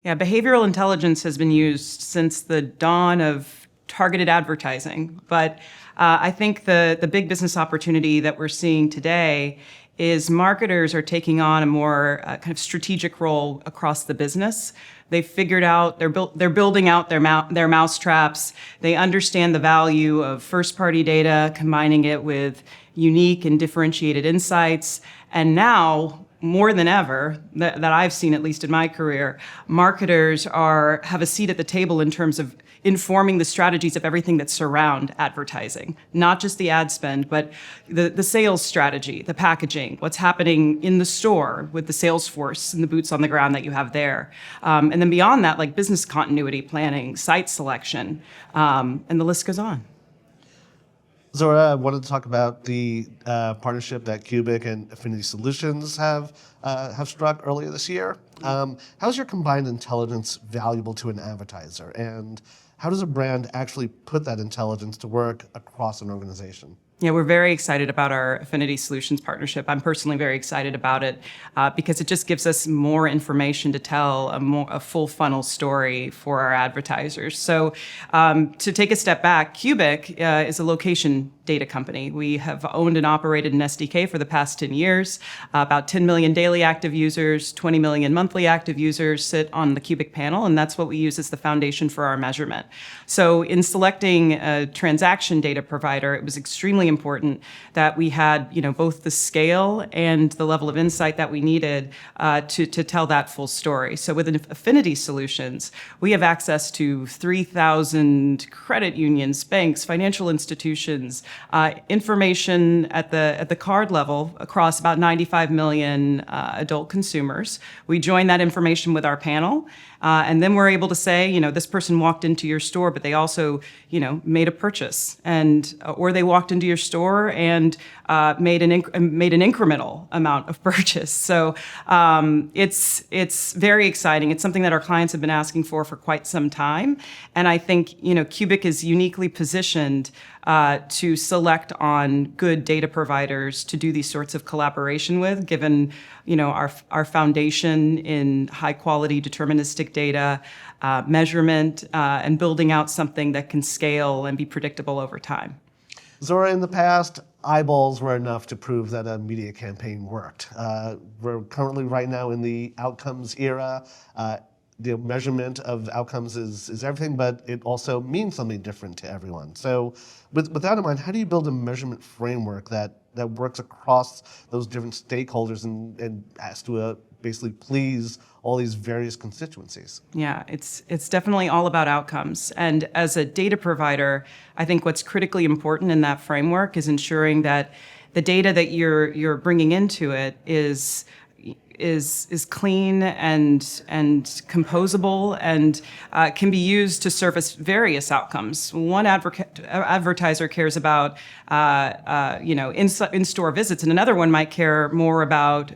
Yeah, behavioral intelligence has been used since the dawn of targeted advertising. But I think the big business opportunity that we're seeing today is marketers are taking on a more kind of strategic role across the business. They've figured out, they're building out their mousetraps. They understand the value of first-party data, combining it with unique and differentiated insights. And now, more than ever, that I've seen, at least in my career, marketers have a seat at the table in terms of informing the strategies of everything that surround advertising, not just the ad spend, but the sales strategy, the packaging, what's happening in the store with the sales force and the boots on the ground that you have there. And then beyond that, like business continuity planning, site selection, and the list goes on. Zora, I wanted to talk about the partnership that Cuebiq and Affinity Solutions have struck earlier this year. How is your combined intelligence valuable to an advertiser, and how does a brand actually put that intelligence to work across an organization? Yeah, we're very excited about our Affinity Solutions partnership. I'm personally very excited about it because it just gives us more information to tell a full funnel story for our advertisers. So to take a step back, Cuebiq is a location data company. We have owned and operated an SDK for the past 10 years. About 10 million daily active users, 20 million monthly active users sit on the Cuebiq panel, and that's what we use as the foundation for our measurement. So in selecting a transaction data provider, it was extremely important that we had, both the scale and the level of insight that we needed to tell that full story. So with Affinity Solutions, we have access to 3,000 credit unions, banks, financial institutions, information at the card level across about 95 million adult consumers. We join that information with our panel, and then we're able to say, this person walked into your store, but they also, made a purchase, or they walked into your store and made an incremental amount of purchase. So it's very exciting. It's something that our clients have been asking for quite some time, and I think Cuebiq is uniquely positioned to select on good data providers to do these sorts of collaboration with, given our foundation in high quality deterministic data, measurement, and building out something that can scale and be predictable over time. Zora, in the past, eyeballs were enough to prove that a media campaign worked. We're currently right now in the outcomes era. The measurement of outcomes is everything, but it also means something different to everyone. So with that in mind, how do you build a measurement framework that works across those different stakeholders and has to basically please all these various constituencies? Yeah, it's definitely all about outcomes. And as a data provider, I think what's critically important in that framework is ensuring that the data that you're bringing into it is clean and composable and can be used to service various outcomes. One advertiser cares about in-store visits, and another one might care more about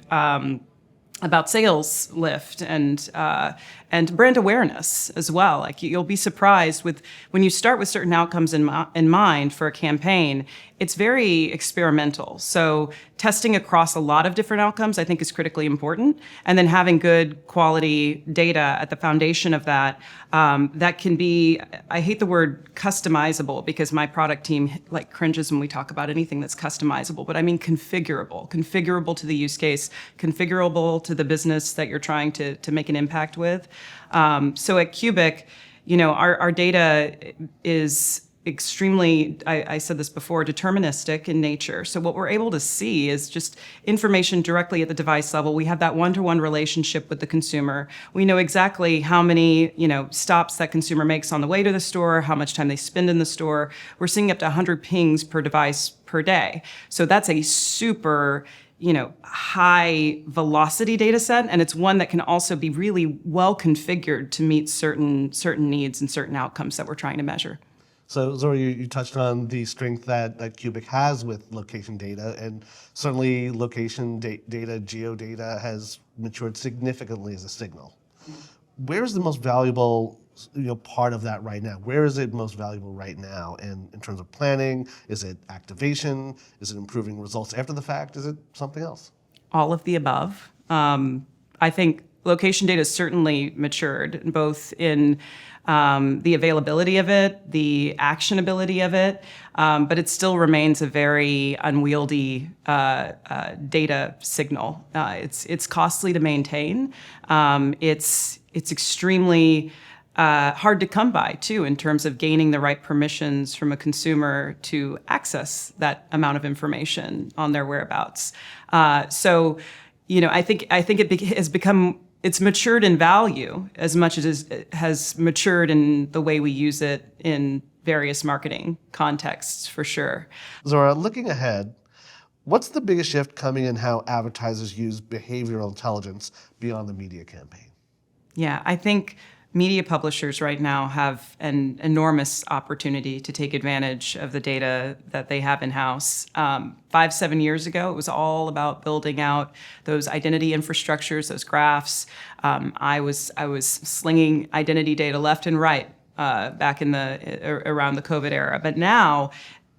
sales lift and brand awareness as well. Like you'll be surprised when you start with certain outcomes in mind for a campaign, it's very experimental. So testing across a lot of different outcomes, I think, is critically important. And then having good quality data at the foundation of that, that can be, I hate the word customizable because my product team cringes when we talk about anything that's customizable, but I mean configurable to the use case, configurable to the business that you're trying to make an impact with. So at Cuebiq, our data is extremely, I said this before, deterministic in nature. So what we're able to see is just information directly at the device level. We have that one-to-one relationship with the consumer. We know exactly how many, stops that consumer makes on the way to the store, how much time they spend in the store. We're seeing up to 100 pings per device per day. So that's a super high velocity data set, and it's one that can also be really well configured to meet certain needs and certain outcomes that we're trying to measure. So Zora, you touched on the strength that Cuebiq has with location data, and certainly location data, geodata has matured significantly as a signal. Where's the most valuable part of that right now? Where is it most valuable right now in terms of planning? Is it activation? Is it improving results after the fact? Is it something else? All of the above. I think location data has certainly matured, both in the availability of it, the actionability of it, but it still remains a very unwieldy data signal. It's costly to maintain. It's extremely hard to come by, too, in terms of gaining the right permissions from a consumer to access that amount of information on their whereabouts. So, I think has become, it's matured in value as much as it has matured in the way we use it in various marketing contexts, for sure. Zora, looking ahead, what's the biggest shift coming in how advertisers use behavioral intelligence beyond the media campaign? Yeah, I think media publishers right now have an enormous opportunity to take advantage of the data that they have in-house. 5-7 years ago, it was all about building out those identity infrastructures, those graphs. I was slinging identity data left and right back in around the COVID era. But now,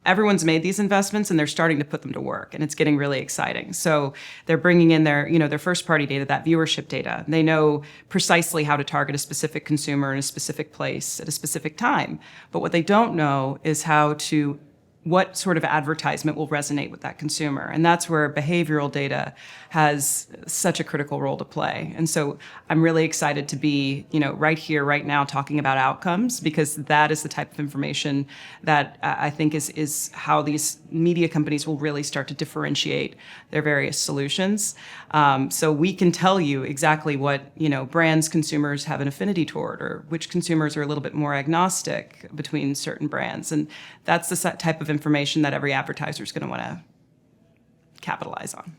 everyone's made these investments and they're starting to put them to work, and it's getting really exciting. So they're bringing in their first party data, that viewership data. They know precisely how to target a specific consumer in a specific place at a specific time. But what they don't know is what sort of advertisement will resonate with that consumer. And that's where behavioral data has such a critical role to play. And so I'm really excited to be, right here, right now, talking about outcomes, because that is the type of information that I think is how these media companies will really start to differentiate their various solutions. So we can tell you exactly what, brands consumers have an affinity toward, or which consumers are a little bit more agnostic between certain brands. And that's the type of information that every advertiser is going to want to capitalize on.